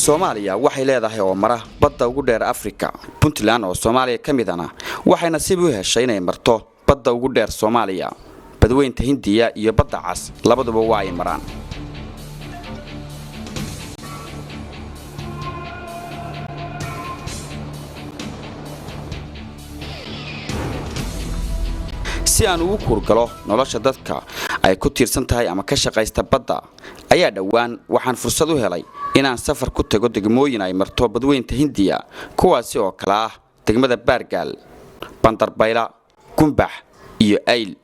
Soomaaliya waxay leedahay oo mara badda ugu dheer Afrika. Puntland oo Soomaaliya ka midana waxay nasiib u heshay inay marto badda ugu dheer Soomaaliya. Badweynta Hindiya iyo badda Cas labaduba waa ay maraan. si aan ugu kurgalo nolosha dadka ay ku tiirsan tahay ama ka shaqaysta badda ayaa dhawaan waxaan fursad u helay inaan safar ku tago degmooyin ay marto badweynta Hindiya kuwaasi oo kala ah degmada Baargaal, Bandarbayla, Gumbax iyo Ayl.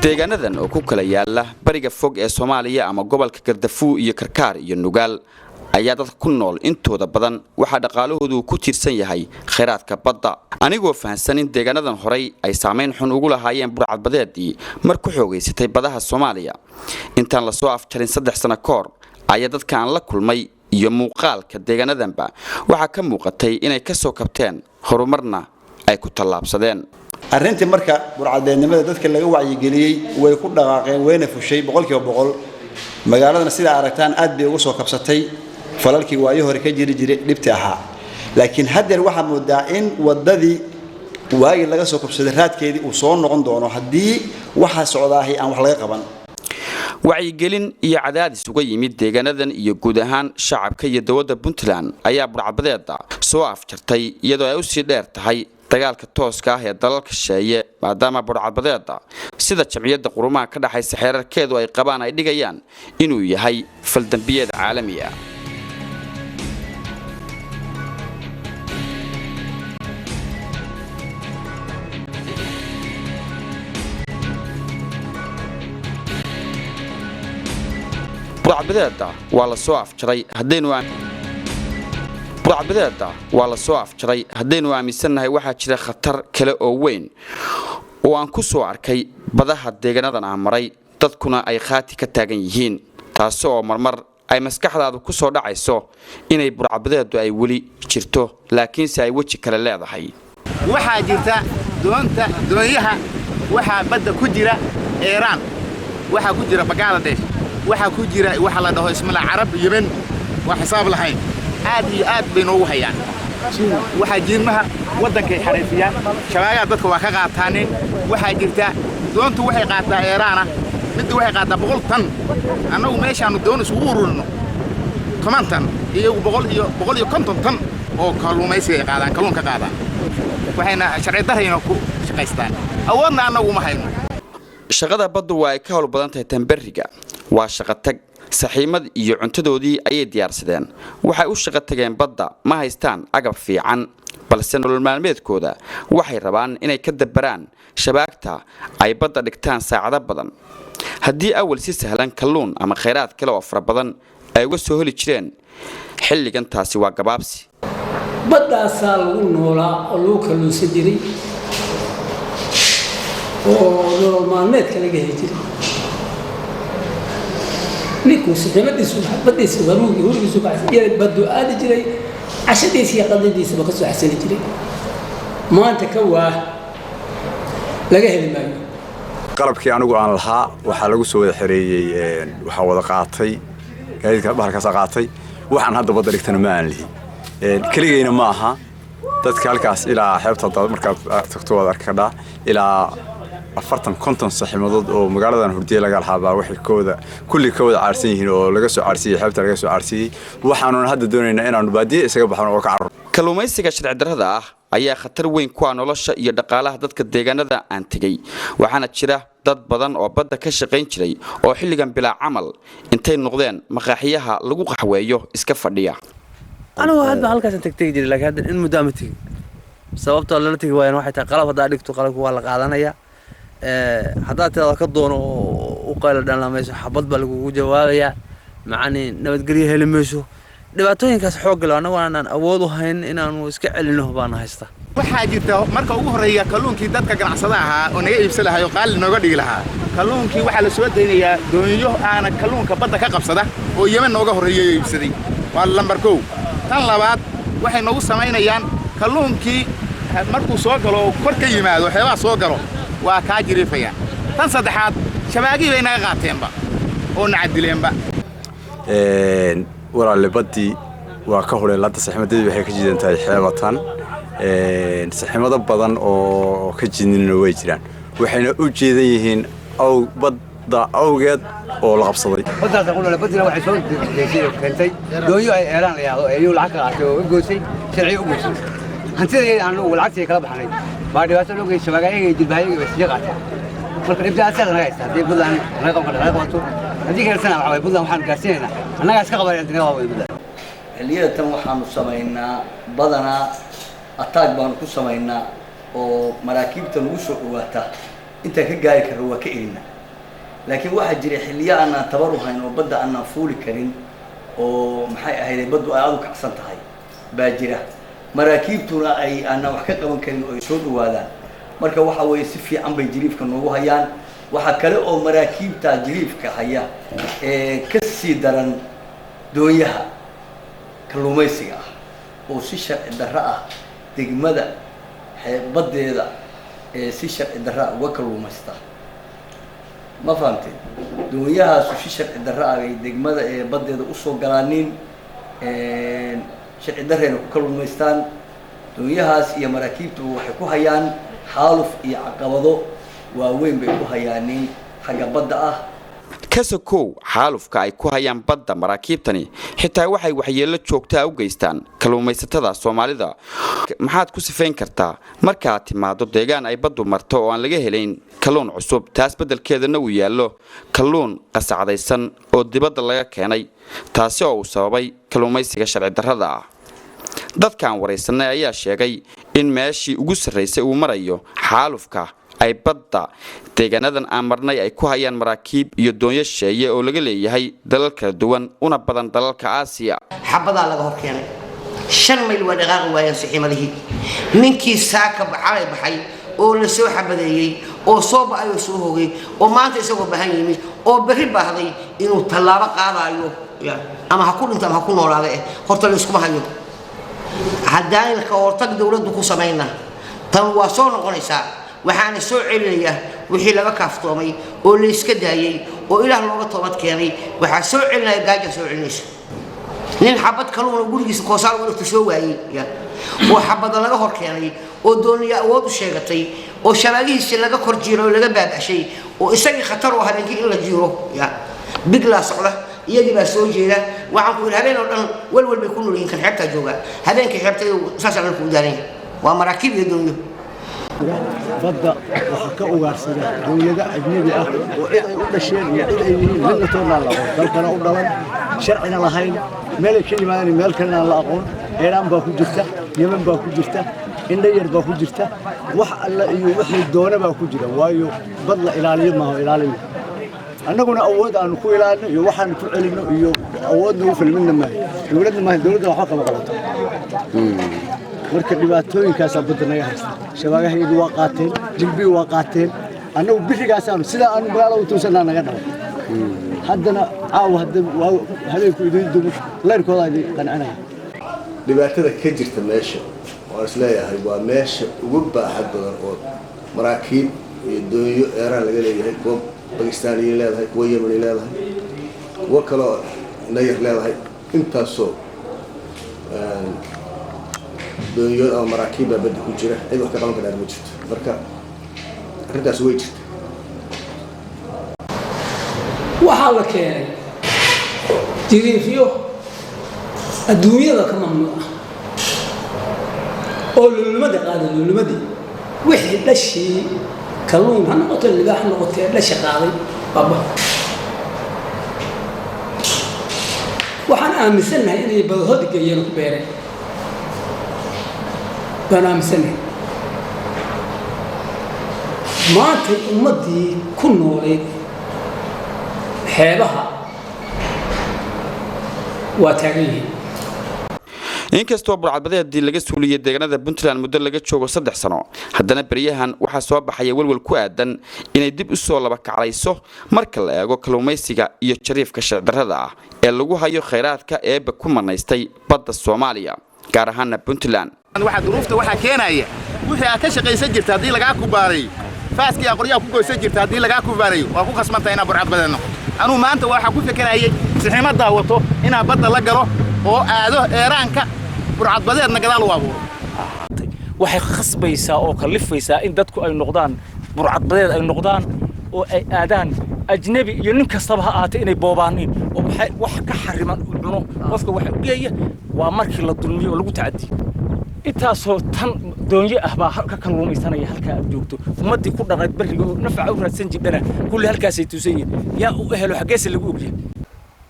deegaanadan oo ku kala yaala bariga fog ee Soomaaliya ama gobolka Gardafu iyo Karkaar iyo Nugaal ayaa dadka ku nool intooda badan waxa dhaqaalahoodu ku tiirsan yahay kheyraadka badda. Anigoo fahansan in deegaanadan horay ay saameyn xun ugu lahaayeen burcadbadeedii markuu xoogaysatay badaha Soomaaliya intaan la soo afjarin 3 sano ka hor ayaa dadka aan la kulmay iyo muuqaalka deegaanadanba waxa ka muuqatay inay ka soo kabteen horumarna ay ku tallaabsadeen. arrintii marka burcadbeednimada dadka laga wacyigeliyay way ku dhaqaaqeen wayna fushay 100% magaaladana sida aragtaan aad bay ugu soo kabsatay falalkii waayo hore ka jiri jiray dhibti ahaa laakiin hadda waxa moodaa in wadadii waagi laga soo kabsaday raadkeedii uu soo noqon doono hadii waxa socdaahay aan wax laga qaban. wacyigelin iyo cadaadis uga yimid deegaanadan iyo guud ahaan shacabka iyo dawladda Puntland ayaa burcadbadeeda soo afjartay iyadoo ay u sii dheer tahay dagaalka tooska ah ee dalalka shisheeye maadaama burcadbadeeda sida jamciyadda qurumaha ka dhaxaysa xeerarkeedu ay qabaan ay dhigayaan inuu yahay faldambiyeed caalami ah. burcadbadeeda waa la soo afjaray haddaynu aaminsanahay waxaa jira khatar kale oo weyn oo aan ku soo arkay badaha deegaanadan aan maray dadkuna ay khaati ka taagan yihiin taas oo marmar ay maskaxdaadu ku soo dhacayso inay burcadbadeedu ay weli jirto laakiinse ay waji kale leedahay. waxaa jirta doonyaha waxaa badda ku jira Iran waxaa ku jira Bangladesh waxaa ku jira waxa la dhaho ismail Arab Yemen wax xisaab lahayn aad iyo aad bay noogu hayaan waxa jiirmaha wadanka ay xariifiyaan shabaagaha dadka waa ka qaataaneen waxa jirta doontu waxay qaataa Iran mid waxay qaataa 100 tan annagu meeshaanu doon isku ururno 10 tan iyo 150 tan oo kalluumaysi ay qaadaan kalluun ka qaadaan waxayna sharci darayna ku shaqaystaan awoodna annagu ma hayno. shaqada baddu waa ay ka hawl badan tahay tambariga waa shaqo tag saxiimad iyo cuntadoodii ayay diyaarsadeen waxay u shaqo tageen badda ma haystaan agab fiican balse nolol maalmeedkooda waxay rabaan inay ka dabaraan shabaagta ay badda dhigtaan saacado badan haddii awal si sahlan kalluun ama kheyraad kale oo fara badan ay uga soo heli jireen xilligan taasi waa gabaabsi. baddaasa lagu noolaa oo lagu kalluunsan jiray oo nolol maalmeedka laga heli jiray ninkuu saximadiisu baddiisa waruugi hurigiisu baxsiyay baddu aadi jiray cashadiisa iyo qadadiisa ka soo xasili jiray maanta ka waa laga heli maayo. qalabkii anigu aan lahaa waxa lagu soo wada xareeyay waxa wada qaatay gaadiidka bahalkaas qaatay waxaan hadda badda dhigtana ma aan lihi kaligeena ma aha dadka halkaas ilaa xeebta marka tagto wada arkada ilaa 40-50 saxiimadood oo magaaladan hurdiye laga lahaabaa waxay kulli ka wada caarsan yihiin oo laga soo caarsiyay xeebta laga soo caarsiyay waxaanu hadda doonaynaa inaanu baadiye isaga baxno oo ka carro. kalluumaysiga sharci darrada ah ayaa khatar weyn ku ah nolosha iyo dhaqaalaha dadka deegaanada aan tagay waxaana jira dad badan oo badda ka shaqayn jiray oo xilligan bilaa camal intay noqdeen maqaaxiyaha lagu qaxweeyo iska fadhiya. anigu hadda halkaas tagtay jiray laakiin hadda in muddo ma tagin sababtoo la tagi waayeen waxay tahay qalab hadda dhigto qalabku waa la qaadanaya hadda taa ka doono u qayl dhanamayso xabad baa lagu jawaabaya macani nabadgelyo helimayso dhibaatooyinkaas xoog leh anagu aan awood u hayn inaanu iska celino baan haysta. waxaa jirta marka ugu horeeya kalluunkii dadka ganacsadaha ahaa oo naga iibsan lahaay oo qaali nooga dhigi lahaa kalluunkii waxa la soo deynayaa doonyo aan kalluunka badda ka qabsada oo Yemen nooga horeeyay iibsaday waa lambar 2 tan labaad waxay noogu sameynayaan kalluunkii markuu soo galo kor ka yimaado xeebaha soo galo waa ka jiriifaya tan saddexaad shabaagii bay naga qaateenba oo nacadileenba walaal badii waa ka hore laanta saxmadeedu waxay ka jiidan tahay xeebatan saxmado badan oo ka jiidnina way jiraan waxayna u jeedan yihiin badda awgeed oo la qabsaday badda qolada badda waxay soo keentay dooyo ay eeraan la yaado ay lacag ka qaatay oo goosay sharci u goosay hantida aan lacagtii kala baxnay baa dhibaato loo geeyay shabaagayga jilbaayay way sii qaatay marka dhibaatada naga haysta hadii baddan naga qabato hadii kale sana waxay baddan waxaan gaarsiinaynaa annaga iska qabanayna naga waa badda xilliyada tan waxaanu samaynaa badanaa ataag baanu ku samaynaa oo maraakiibta lagu soo dhawaata inta ka gaari karo waa ka elina laakiin waxa jira xilliyo aan tabar u hayn oo badda aan fuuli karin oo maxay ahayd baddu ay aad u kacsan tahay baa jira maraakiibtuna ay aan wax ka qaban karin oo ay soo dhawaadaan marka waxa way si fiican bay jiriifka noogu hayaan waxa kale oo maraakiibta jiriifka haya ka sii daran dooyaha kalluumaysiga oo si sharci darro ah degmada badeeda si sharci darro ah uga kalluumaysta ma fahamtay dooyahaas si sharci darro ah ay degmada badeeda u soo galaanin sharci darreena ku kalluumaystaan dooyahaas iyo maraakiibtu waxay ku hayaan xaaluf iyo caqabado waaweyn bay ku hayaanin xagga badda ah kasakow xaalufka ay ku hayaan badda maraakiibtani xitaa waxay waxyeello joogtaa u geystaan kalluumaysatada Soomaalida maxaad ku sifayn kartaa marka aad timaado deegaan ay baddu marto oo aan laga helayn kalluun cusub taas beddelkeedana uu yaallo kalluun qasacadaysan oo dibadda laga keenay taasi oo uu sababay kalluumaysiga sharci darrada ah dadkan wareysanay ayaa sheegay in meeshii ugu sarreysay uu marayo xaalufka ay badda deegaanadan aan marnay ay ku hayaan maraakiib iyo doonyo sheeye oo laga leeyahay dalal kala duwan una badan dalalka Aasiya xabada laga hor keenay 5 mayl waa dhaqaaq waayeen saxiimadii ninkii saaka baxay baxay oo la soo xabadeeyay oo soo baayo soo hoogay oo maanta isagoo baahan yimid oo bari baahday inuu tallaabo qaadayo ama ha ku dhinto ama ha ku noolaado horta la isku hayo haddaan ka hortag dawladdu ku sameeyna tan waa soo noqonaysaa waxaana soo celinaya wixii laga kaaftoomay oo la iska daayay oo ilaah looga toobad keenay waxa soo celinaya gaaja soo celinaysa nin xabad kalluun gurigiisa koosaar uu soo waayay oo xabad laga hor keenay oo dooniya awood u sheegatay oo shabaagihiisa laga kor jiiro laga baabashay oo isagii khatar u habeenkii in la jiiro bigla socda iyagii baa soo jeeda waxaan ku habeen oo dhan walwal bay ku noolyihiin kan xeebta jooga habeenkii xeebta saasaan ku daanin waa maraakiib iyo dooniyo badda waxa ka ugaarsaday dawladda ajnabi ah oo cid ay u dhasheen iyo cid ay yihiin midna toona la aqoon dalkana u dhalan sharcina lahayn meel ay ka yimaadeen meel kalena la aqoon Iran baa ku jirta Yemen baa ku jirta Indiyar baa ku jirta wax alla iyo wixii doona baa ku jira waayo bad la ilaaliyo ma ilaalin annaguna awood aan ku ilaalino iyo waxaan ku celino iyo awoodna u filmina ma dawladda waxa ka qabato marka dhibaatooyinkaas badda naga haysta shabaagahaydu waa qaateen jilbi waa qaateen annagu birigaas aanu sida aan magaalada u toosanaa naga dhalay haddana caaw habeenku idin dumo leerkooda ay qancanaya dhibaatada ka jirta meesha oo isleeyahay waa meesha ugu baaxad badan oo maraakiib iyo doonyo Iran laga leeyahay kuwa Pakistaaniyiin leedahay kuwa Yemeni leedahay kuwa kale oo nayar leedahay intaasoo doonyo ama maraakiib badda ku jira cid wax ka qaban kara ma jirto marka arrintaas way jirtaa waxaa la keenay jiriifyo adduunyada ka mamnuuc ah oo lulumada qaaday lulumadii wixii dhashii kalluun ha noqoto libaax noqotee dhashi qaaday baba waxaan aaminsanahay inay badahooda geeyeen ku beereen baan aaminsanahay maanta ummadii ku nooleed xeebaha waa taagan yihiin inkastoo burcadbadeedii laga suuliyay deegaanada Puntland muddo laga joogo 3 sano haddana bariyahan waxa soo baxay walwal ku aadan inay dib u soo laba kaclayso marka la eego kalluumaysiga iyo jariifka sharci darrada ah ee lagu hayo kheyraadka eeba ku manaystay badda Soomaaliya gaar ahaan Puntland waxa duruufta waxa keenaya wixii aad ka shaqaysan jirtay hadii laga ku baaray faaskii aqriyaa ku goysan jirta haddii lagaa kubaarayo waa ku qasbantay inaad burcad badeed noqoto anuu maanta waxaa ku fikirayay sixiimadaa wato inaa badda la galo oo aado eeraanka burcad badeedna gadaal u abuuro waxay khasbaysaa oo kalifaysaa in dadku ay noqdaan burcad badeed ay noqdaan oo ay aadaan ajnabi iyo nin kastaba ha ahaatee inay boobaaniin oo wax ka xariman u cuno qofka waxa u geeya waa markii la dulmiyo oo lagu tacadiyo intaasoo tan doonyo ah baa ka kalluumaysanaya halka aad joogto ummadii ku dhaqayd bariga oo nafaca u raadsan jibdana kulli halkaasay tuusan yihiin yaa u helo xageesa lagu ogyahay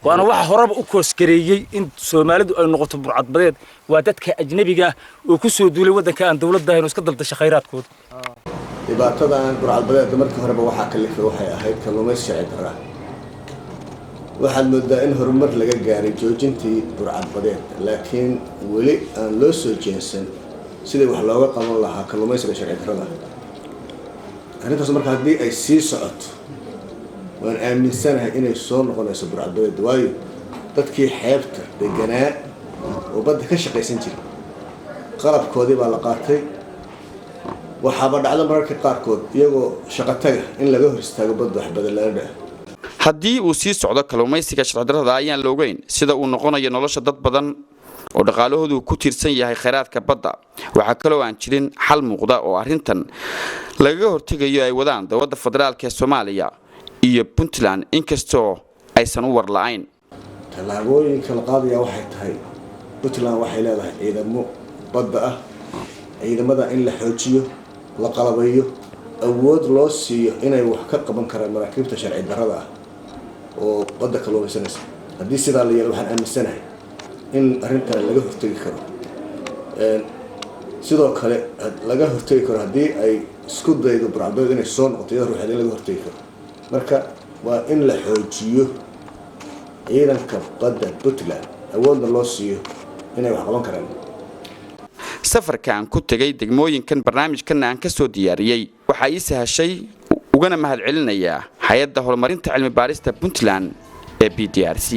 waana waxa horeba u koosgareeyay in Soomaalidu ay noqoto burcad badeed waa dadka ajnabiga oo ku soo duulay wadanka aan dawladda ahayn oo iska dalbashay khayraadkooda dhibaatadan burcad badeed markii horeba waxaa kalifay waxay ahayd kalluumaysi sharci darro waxaad moodaa in horumar laga gaaray joojintii burcad badeed laakiin weli aan loo soo jeensan sidii wax looga qaban lahaa kalluumaysiga sharci darrada arrintaas marka haddii ay sii socoto waan aaminsanahay inay soo noqonayso burcad badeed waayo dadkii xeebta deganaa oo badda ka shaqaysan jiray qalabkoodii baa la qaatay waxaaba dhacdo mararka qaarkood iyagoo shaqo taga in laga hor istaago badda wax badalaadha haddii uu sii socdo kalluumaysiga sharci darrada ayaan la ogeyn sida uu noqonayo nolosha dad badan oo dhaqaalahoodu ku tiirsan yahay khayraadka badda waxa kale oo aan jirin xal muuqda oo arrintan laga hortagayo ay wadaan dowladda federaalka ee Soomaaliya iyo Puntland inkastoo aysan u war la'ayn tallaabooyinka la qaadayaa waxay tahay Puntland waxay leedahay ciidamo badda ah ciidamada in la xoojiyo la qalabayo awood loo siiyo inay wax ka qaban karaan maraakiibta sharci darrada ah oo badda kalluumaysanaysa haddii sidaa la yeelo waxaan aaminsanahay in arrintan laga hortagi karo sidoo kale laga hortagi karo haddii ay isku daydo burcad badeed inay soo noqoto iyada ruuxeed in laga hortagi karo marka waa in la xoojiyo ciidanka badda Puntland awoodna loo siiyo inay wax qaban karaan safarkan ku tagay degmooyinkan barnaamijkan aan ka soo diyaariyay waxa ay sahashay ugana mahadcelinayaa hay'adda horumarinta cilmi baarista Puntland ee PDRC